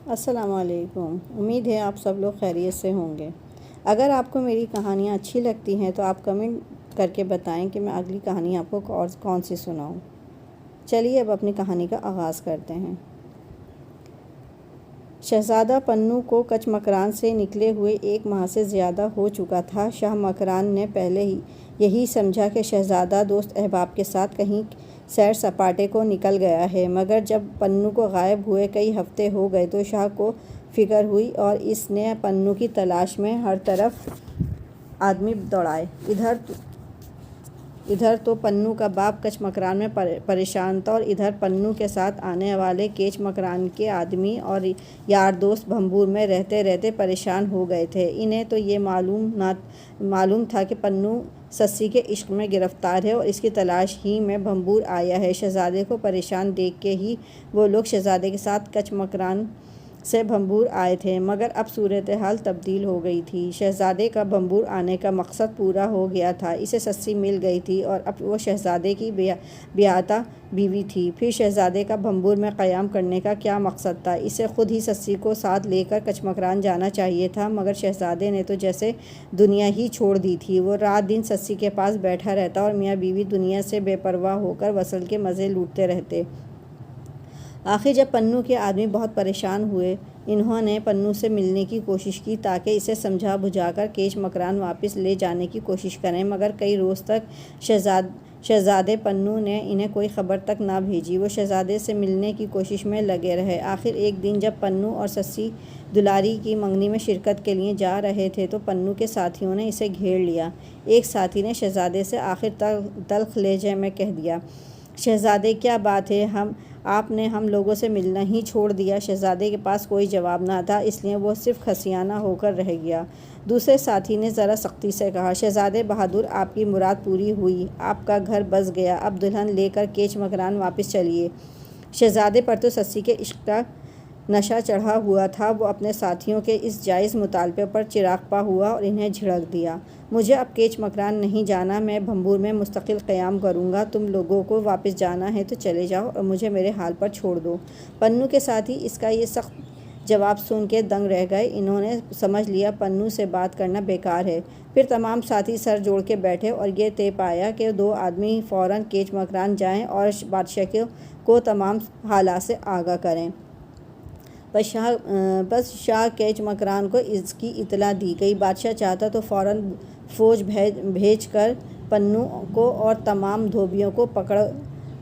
السلام علیکم۔ امید ہے آپ سب لوگ خیریت سے ہوں گے۔ اگر آپ کو میری کہانیاں اچھی لگتی ہیں تو آپ کمنٹ کر کے بتائیں کہ میں اگلی کہانی آپ کو کون سی سناؤں۔ چلیے اب اپنی کہانی کا آغاز کرتے ہیں۔ شہزادہ پنو کو کچ مکران سے نکلے ہوئے 1 ماہ سے زیادہ ہو چکا تھا۔ شاہ مکران نے پہلے یہی سمجھا کہ شہزادہ دوست احباب کے ساتھ کہیں سیر سپاٹے کو نکل گیا ہے، مگر جب پنو کو غائب ہوئے کئی ہفتے ہو گئے تو شاہ کو فکر ہوئی اور اس نے پنو کی تلاش میں ہر طرف آدمی دوڑائے۔ ادھر تو پنو کا باپ کچ مکران میں پریشان تھا اور ادھر پنو کے ساتھ آنے والے کیچ مکران کے آدمی اور یار دوست بھنبور میں رہتے رہتے پریشان ہو گئے تھے۔ انہیں تو یہ معلوم تھا کہ پنو سسی کے عشق میں گرفتار ہے اور اس کی تلاش ہی میں بھنبور آیا ہے۔ شہزادے کو پریشان دیکھ کے ہی وہ لوگ شہزادے کے ساتھ کچ مکران سے بھنبور آئے تھے، مگر اب صورتحال تبدیل ہو گئی تھی۔ شہزادے کا بھنبور آنے کا مقصد پورا ہو گیا تھا، اسے سسی مل گئی تھی اور اب وہ شہزادے کی بیعتہ بیوی تھی۔ پھر شہزادے کا بھنبور میں قیام کرنے کا کیا مقصد تھا؟ اسے خود ہی سسی کو ساتھ لے کر کچ مکران جانا چاہیے تھا، مگر شہزادے نے تو جیسے دنیا ہی چھوڑ دی تھی۔ وہ رات دن سسی کے پاس بیٹھا رہتا اور میاں بیوی دنیا سے بے پرواہ ہو کر وصل کے مزے لوٹتے رہتے۔ آخر جب پنو کے آدمی بہت پریشان ہوئے، انہوں نے پنو سے ملنے کی کوشش کی تاکہ اسے سمجھا بجھا کر کیچ مکران واپس لے جانے کی کوشش کریں، مگر کئی روز تک شہزادے پنو نے انہیں کوئی خبر تک نہ بھیجی۔ وہ شہزادے سے ملنے کی کوشش میں لگے رہے۔ آخر ایک دن جب پنو اور سسی دلاری کی منگنی میں شرکت کے لیے جا رہے تھے تو پنو کے ساتھیوں نے اسے گھیر لیا۔ ایک ساتھی نے شہزادے سے آخر تلخ لہجے میں کہہ دیا، شہزادے کیا بات ہے، آپ نے ہم لوگوں سے ملنا ہی چھوڑ دیا؟ شہزادے کے پاس کوئی جواب نہ تھا، اس لیے وہ صرف خسیانہ ہو کر رہ گیا۔ دوسرے ساتھی نے ذرا سختی سے کہا، شہزادے بہادر، آپ کی مراد پوری ہوئی، آپ کا گھر بس گیا، اب دلہن لے کر کیچ مکران واپس چلیے۔ شہزادے پر تو سسی کے عشق کا نشہ چڑھا ہوا تھا۔ وہ اپنے ساتھیوں کے اس جائز مطالبے پر چراغاں ہوا اور انہیں جھڑک دیا، مجھے اب کیچ مکران نہیں جانا، میں بھنبور میں مستقل قیام کروں گا، تم لوگوں کو واپس جانا ہے تو چلے جاؤ اور مجھے میرے حال پر چھوڑ دو۔ پنو کے ساتھی اس کا یہ سخت جواب سن کے دنگ رہ گئے۔ انہوں نے سمجھ لیا پنو سے بات کرنا بیکار ہے۔ پھر تمام ساتھی سر جوڑ کے بیٹھے اور یہ طے پایا کہ 2 آدمی فوراً کیچ مکران جائیں اور بادشاہ کو تمام حالات سے آگاہ کریں۔ بس شاہ کیچ مکران کو اس کی اطلاع دی گئی۔ بادشاہ چاہتا تو فوراً فوج بھیج کر پنو کو اور تمام دھوبیوں کو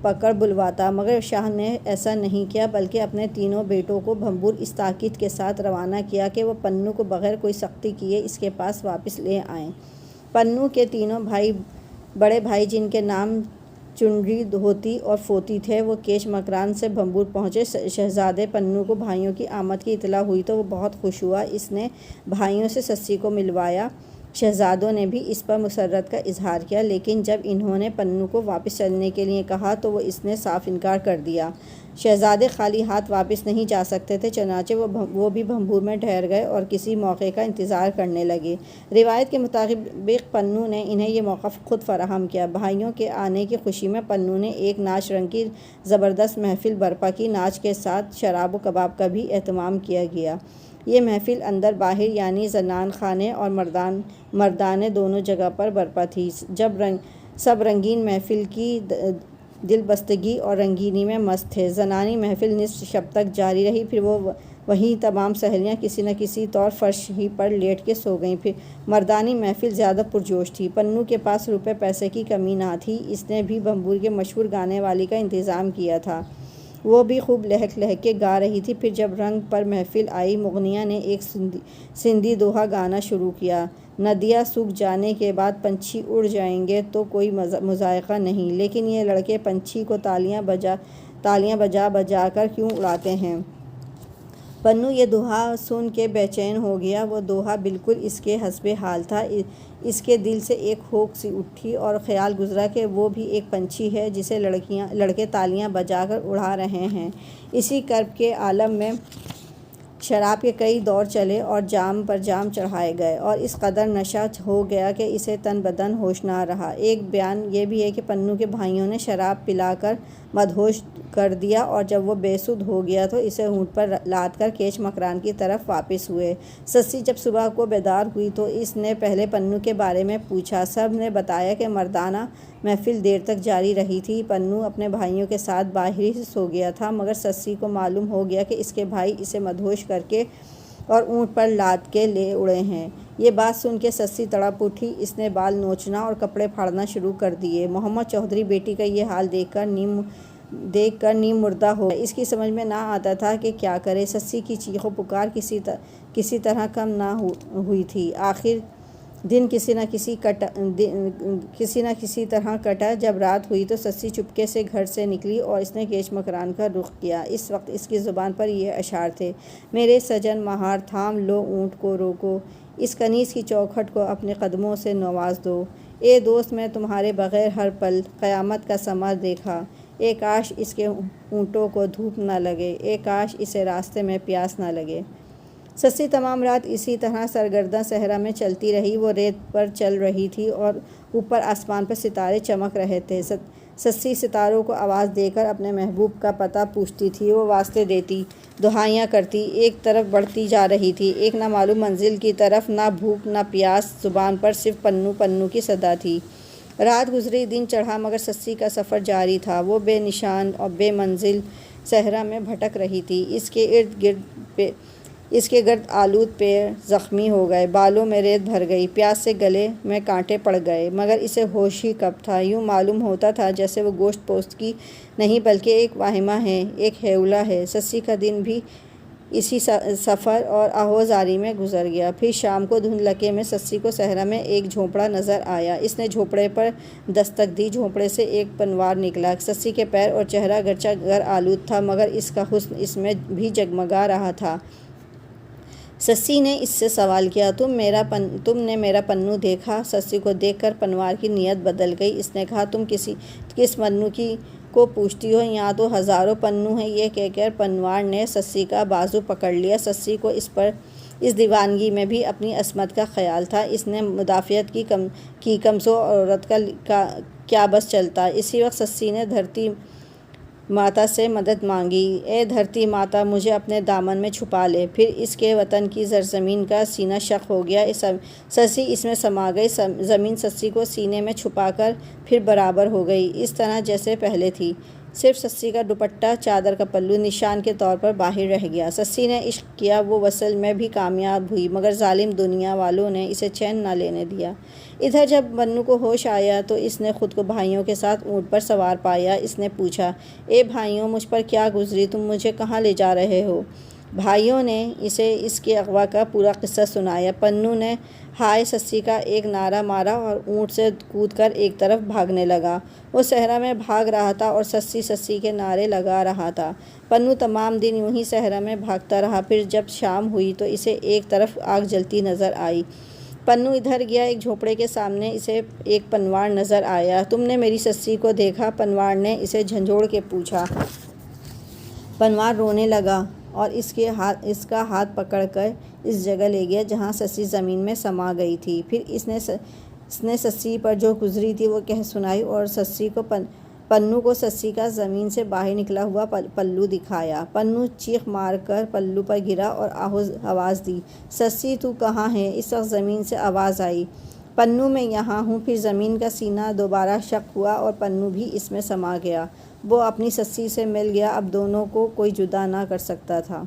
پکڑ بلواتا، مگر شاہ نے ایسا نہیں کیا، بلکہ اپنے تینوں بیٹوں کو بھنبور اس تاکید کے ساتھ روانہ کیا کہ وہ پنو کو بغیر کوئی سختی کیے اس کے پاس واپس لے آئیں۔ پنو کے تینوں بڑے بھائی، جن کے نام چنڈی، دھوتی اور فوتی تھے، وہ کیچ مکران سے بھنبور پہنچے۔ شہزادے پنو کو بھائیوں کی آمد کی اطلاع ہوئی تو وہ بہت خوش ہوا۔ اس نے بھائیوں سے سسی کو ملوایا۔ شہزادوں نے بھی اس پر مسرت کا اظہار کیا، لیکن جب انہوں نے پنو کو واپس چلنے کے لیے کہا تو وہ اس نے صاف انکار کر دیا۔ شہزادے خالی ہاتھ واپس نہیں جا سکتے تھے، چنانچہ وہ بھی بھنبور میں ٹھہر گئے اور کسی موقع کا انتظار کرنے لگے۔ روایت کے مطابق پنو نے انہیں یہ موقع خود فراہم کیا۔ بھائیوں کے آنے کی خوشی میں پنو نے ایک ناچ رنگ کی زبردست محفل برپا کی۔ ناچ کے ساتھ شراب و کباب کا بھی اہتمام کیا گیا۔ یہ محفل اندر باہر یعنی زنان خانے اور مردانے دونوں جگہ پر برپا تھی۔ سب رنگین محفل کی دلبستگی اور رنگینی میں مست تھے۔ زنانی محفل نصف شب تک جاری رہی، پھر وہیں تمام سہیلیاں کسی نہ کسی طور فرش ہی پر لیٹ کے سو گئیں۔ پھر مردانی محفل زیادہ پرجوش تھی۔ پنو کے پاس روپے پیسے کی کمی نہ تھی، اس نے بھی بھنبور کے مشہور گانے والی کا انتظام کیا تھا، وہ بھی خوب لہک لہک کے گا رہی تھی۔ پھر جب رنگ پر محفل آئی، مغنیہ نے ایک سندھی دوہا گانا شروع کیا، ندیاں سوکھ جانے کے بعد پنچھی اڑ جائیں گے تو کوئی مذائقہ نہیں، لیکن یہ لڑکے پنچھی کو تالیاں بجا بجا کر کیوں اڑاتے ہیں؟ پنو یہ دوہا سن کے بے چین ہو گیا۔ وہ دوہا بالکل اس کے حسب حال تھا۔ اس کے دل سے ایک ہوک سی اٹھی اور خیال گزرا کہ وہ بھی ایک پنچھی ہے جسے لڑکے تالیاں بجا کر اڑا رہے ہیں۔ اسی کرب کے عالم میں شراب کے کئی دور چلے اور جام پر جام چڑھائے گئے اور اس قدر نشہ ہو گیا کہ اسے تن بدن ہوش نہ رہا۔ ایک بیان یہ بھی ہے کہ پنو کے بھائیوں نے شراب پلا کر مدہوش کر دیا، اور جب وہ بے سدھ ہو گیا تو اسے اونٹ پر لاد کر کیچ مکران کی طرف واپس ہوئے۔ سسی جب صبح کو بیدار ہوئی تو اس نے پہلے پنو کے بارے میں پوچھا۔ سب نے بتایا کہ مردانہ محفل دیر تک جاری رہی تھی۔ پنو اپنے بھائیوں کے ساتھ باہر ہی سو گیا تھا، مگر سسی کو معلوم ہو گیا کہ اس کے بھائی اسے مدہوش کر کے اور اونٹ پر لاد کے لے اڑے ہیں۔ یہ بات سن کے سسی تڑپ اٹھی۔ اس نے بال نوچنا اور کپڑے پھاڑنا شروع کر دیے۔ محمد چودھری بیٹی کا یہ حال دیکھ کر نیم مردہ ہو گئے۔ اس کی سمجھ میں نہ آتا تھا کہ کیا کرے۔ سسی کی چیخ و پکار کسی طرح کم نہ ہوئی تھی۔ آخر دن کسی نہ کسی طرح کٹا۔ جب رات ہوئی تو سسی چپکے سے گھر سے نکلی اور اس نے کیچ مکران کا رخ کیا۔ اس وقت اس کی زبان پر یہ اشعار تھے: میرے سجن مہار تھام لو اونٹ کو روکو، اس کنیز کی چوکھٹ کو اپنے قدموں سے نواز دو۔ اے دوست میں تمہارے بغیر ہر پل قیامت کا ثمر دیکھا، اے کاش اس کے اونٹوں کو دھوپ نہ لگے، اے کاش اسے راستے میں پیاس نہ لگے۔ سسی تمام رات اسی طرح سرگرداں صحرا میں چلتی رہی۔ وہ ریت پر چل رہی تھی اور اوپر آسمان پر ستارے چمک رہے تھے۔ سسی ستاروں کو آواز دے کر اپنے محبوب کا پتہ پوچھتی تھی۔ وہ واسطے دیتی، دعائیاں کرتی، ایک طرف بڑھتی جا رہی تھی، ایک نامعلوم منزل کی طرف۔ نہ بھوک نہ پیاس، زبان پر صرف پنو پنو کی صدا تھی۔ رات گزری، دن چڑھا، مگر سسی کا سفر جاری تھا۔ وہ بے نشان اور بے منزل صحرا میں بھٹک رہی تھی۔ اس کے گرد آلود پیر زخمی ہو گئے، بالوں میں ریت بھر گئی، پیاس سے گلے میں کانٹے پڑ گئے، مگر اسے ہوش ہی کب تھا۔ یوں معلوم ہوتا تھا جیسے وہ گوشت پوست کی نہیں بلکہ ایک واہمہ ہے، ایک ہیولہ ہے۔ سسی کا دن بھی اسی سفر اور آہوزاری میں گزر گیا۔ پھر شام کو دھندلکے میں سسی کو صحرا میں ایک جھونپڑا نظر آیا۔ اس نے جھونپڑے پر دستک دی۔ جھونپڑے سے ایک پنوار نکلا۔ سسی کے پیر اور چہرہ گرچہ گر آلود تھا، مگر اس کا حسن اس میں بھی جگمگا رہا تھا۔ سسی نے اس سے سوال کیا، تم نے میرا پنو دیکھا؟ سسی کو دیکھ کر پنوار کی نیت بدل گئی۔ اس نے کہا، تم کس پنو کو پوچھتی ہو؟ یہاں تو ہزاروں پنو ہیں۔ یہ کہہ کر پنوار نے سسی کا بازو پکڑ لیا۔ سسی کو اس دیوانگی میں بھی اپنی عصمت کا خیال تھا۔ اس نے مدافعت کی کمزور عورت کا کیا بس چلتا۔ اسی وقت سسی نے دھرتی ماتا سے مدد مانگی۔ اے دھرتی ماتا، مجھے اپنے دامن میں چھپا لے۔ پھر اس کے وطن کی زرزمین کا سینہ شق ہو گیا۔ سسی اس میں سما گئی۔ زمین سسی کو سینے میں چھپا کر پھر برابر ہو گئی، اس طرح جیسے پہلے تھی۔ صرف سسی کا دوپٹہ، چادر کا پلو نشان کے طور پر باہر رہ گیا۔ سسی نے عشق کیا، وہ وصل میں بھی کامیاب ہوئی، مگر ظالم دنیا والوں نے اسے چین نہ لینے دیا۔ ادھر جب پنو کو ہوش آیا تو اس نے خود کو بھائیوں کے ساتھ اونٹ پر سوار پایا۔ اس نے پوچھا، اے بھائیوں، مجھ پر کیا گزری؟ تم مجھے کہاں لے جا رہے ہو؟ بھائیوں نے اسے اس کے اغوا کا پورا قصہ سنایا۔ پنو نے ہائے سسی کا ایک نعرہ مارا اور اونٹ سے کود کر ایک طرف بھاگنے لگا۔ وہ صحرا میں بھاگ رہا تھا اور سسی کے نعرے لگا رہا تھا۔ پنو تمام دن یوں ہی صحرا میں بھاگتا رہا۔ پھر جب شام ہوئی تو اسے ایک طرف آگ جلتی نظر آئی۔ پنو ادھر گیا، ایک جھونپڑے کے سامنے اسے ایک پنوار نظر آیا۔ تم نے میری سسی کو دیکھا؟ پنوار نے اسے جھنجھوڑ کے پوچھا۔ پنوار رونے لگا اور اس کا ہاتھ پکڑ کر اس جگہ لے گیا جہاں سسی زمین میں سما گئی تھی۔ پھر اس نے سسی پر جو گزری تھی وہ کہہ سنائی اور پنو کو سسی کا زمین سے باہر نکلا ہوا پلو دکھایا۔ پنو چیخ مار کر پلو پر گرا اور آواز دی، سسی تو کہاں ہے؟ اس وقت زمین سے آواز آئی، پنو میں یہاں ہوں۔ پھر زمین کا سینہ دوبارہ شق ہوا اور پنو بھی اس میں سما گیا۔ وہ اپنی سسی سے مل گیا۔ اب دونوں کو کوئی جدا نہ کر سکتا تھا۔